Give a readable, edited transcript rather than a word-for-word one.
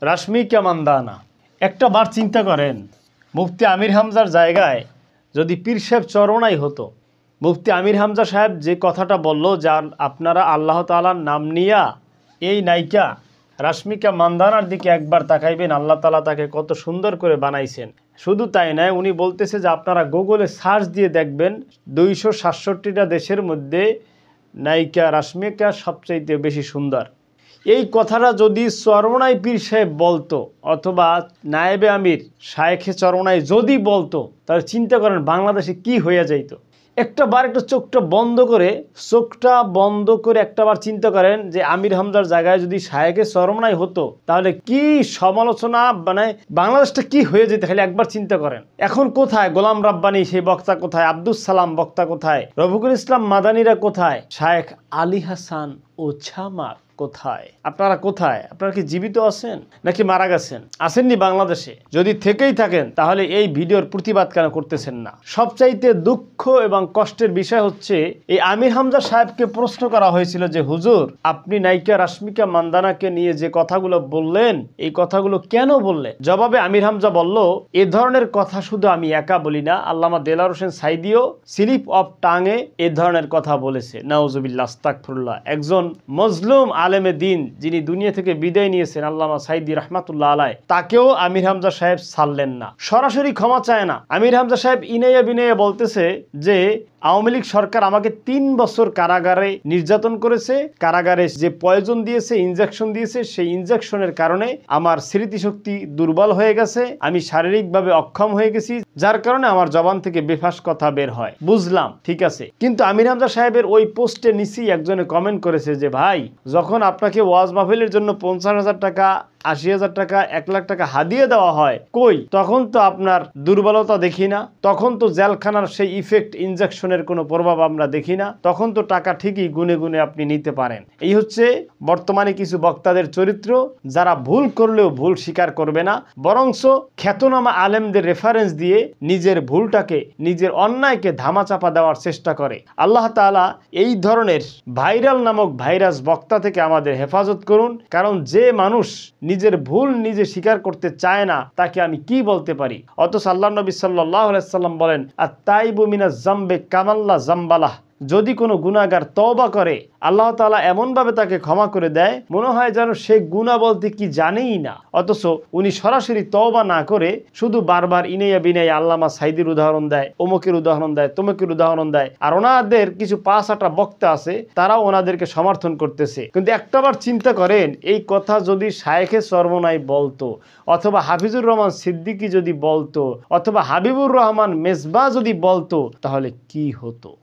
রাশমিকা মান্দানা। একটা বার চিন্তা করেন, মুফতি আমির হামজার জায়গায় যদি পীর সাহেব চরমনাই হতো, মুফতি আমির হামজা সাহেব যে কথাটা বলল যে আপনারা আল্লাহ তাআলার নাম নিয়া এই নায়িকা রাশমিকা মান্দানার দিকে একবার তাকাইবেন, আল্লাহ তাআলা তাকে কত সুন্দর করে বানাইছেন। শুধু তাই নয়, উনি বলতেছে যে আপনারা গুগলে সার্চ দিয়ে দেখবেন 267টা দেশের মধ্যে নায়িকা রাশমিকা সবচাইতে বেশি সুন্দর। এই কথাটা যদি চরমনাই পীর সাহেব বলতো অথবা নায়েবে আমির শায়েখে চরমনাই যদি বলতো, তাহলে চিন্তা করেন বাংলাদেশে কি হয়ে যাইতো। একটা চোখটা বন্ধ করে একটাবার চিন্তা করেন যে আমির হামজার জায়গায় যদি শায়েখে চরমনাই হতো, তাহলে কি সমালোচনা মানে বাংলাদেশটা কি হয়ে যেত, খালি একবার চিন্তা করেন। এখন কোথায় গোলাম রাব্বানি সেই বক্তা, কোথায় আব্দুস সালাম বক্তা, কোথায় রফিকুল ইসলাম মাদানিরা, কোথায় শায়েখ আলী হাসান ওছামা, কোথায়? আপনারা কোথায়? আপনারা কি জীবিত আছেন নাকি মারা গেছেন? আসেননি বাংলাদেশে? যদি থেকেই থাকেন তাহলে এই ভিডিওর প্রতিবাদ কেন করতেছেন না? সবচাইতে দুঃখ এবং কষ্টের বিষয় হচ্ছে এই আমির হামজা সাহেবকে প্রশ্ন করা হয়েছিল যে হুজুর, আপনি নায়িকা রাশমিকা মান্দানাকে নিয়ে যে কথাগুলো বললেন, এই কথাগুলো কেন বললেন? জবাবে আমির হামজা বলল, এ ধরনের কথা শুধু আমি একা বলি না, আল্লামা দেলাওয়ার হোসেন সাইদিও স্লিপ অফ টাঙে এ ধরনের কথা বলেছে। নাউজুবিল্লাহ, আস্তাগফিরুল্লাহ। একজন মজলুম আলেমে দিন যিনি দুনিয়া থেকে বিদায় নিয়েছেন, আল্লামা সাইদি রহমাতুল্লাহ আলাইহি, তাকেও আমির হামজা সাহেব ছাড়লেন না, সরাসরি ক্ষমা চায় না। আমির হামজা সাহেব ইনাইয়া বিনাইয়া বলতেছে যে আওয়ামী লীগ সরকার আমাকে 3 বছর কারাগারে নির্যাতন করেছে, কারাগারে যে পয়জন দিয়েছে, ইনজেকশন দিয়েছে, সেই ইনজেকশনের কারণে আমার স্মৃতিশক্তি দুর্বল হয়ে গেছে, আমি শারীরিকভাবে অক্ষম হয়ে গেছি, যার কারণে আমার জবান থেকে বেফাস কথা বের হয়। বুঝলাম, ঠিক আছে, কিন্তু আমির হামজা সাহেবের ওই পোস্টে নিচেই একজনে কমেন্ট করেছে যে ভাই, যখন আপনাকে ওয়াজ মাহফিলের জন্য 50,000 টাকা, 80,000 টাকা, 1 লাখ টাকা হাদিয়া দেওয়া হয়, কই তখন তো আপনার দুর্বলতা দেখি না, তখন তো জেলখানার সেই ইফেক্ট, ইনজেকশনের কোনো প্রভাব আমরা দেখি না, তখন তো টাকা ঠিকই গুনে গুনে আপনি নিতে পারেন। এই হচ্ছে বর্তমানে কিছু বক্তাদের চরিত্র, যারা ভুল করলেও ভুল স্বীকার করবে না, বরংস খ্যাতনামা আলেমদের রেফারেন্স দিয়ে নিজের ভুলটাকে, নিজের অন্যায়কে ধামাচাপা দেওয়ার চেষ্টা করে। আল্লাহ তাআলা এই ধরনের ভাইরাল নামক ভাইরাস বক্তা থেকে আমাদের হেফাজত করুন, কারণ যে মানুষ নিজের ভুল নিজে স্বীকার করতে চায় না, তাকে আমি কি বলতে পারি? অথচ আল্লাহর নবী সাল্লাল্লাহু আলাইহি সাল্লাম বলেন, আত-তাইবু মিনাজ জামবে কামাল্লা জামবালাহ। যদি কোনো গুনাহগার তওবা করে, আল্লাহ তাআলা এমনভাবে তাকে ক্ষমা করে দেয়, মনে হয় যেন সে গুনাহ বলতে কি জানেই না। অথচ উনি সরাসরি তওবা না করে শুধু বারবার ইনাইয়া বিনাইয়া আল্লামা সাইদির উদাহরণ দেয়, অমুকের উদাহরণ দেয়, তমুকের উদাহরণ দেয়, আর ওনাদের কিছু 5-8টা বক্তা আছে, তারাও ওনাদেরকে সমর্থন করতেছে। কিন্তু একটাবার চিন্তা করেন, এই কথা যদি শায়েখে চরমনাই বলতো, অথবা হাফিজুর রহমান সিদ্দিকী যদি বলতো, অথবা হাবিবুর রহমান মেজবা যদি বলতো, তাহলে কি হতো?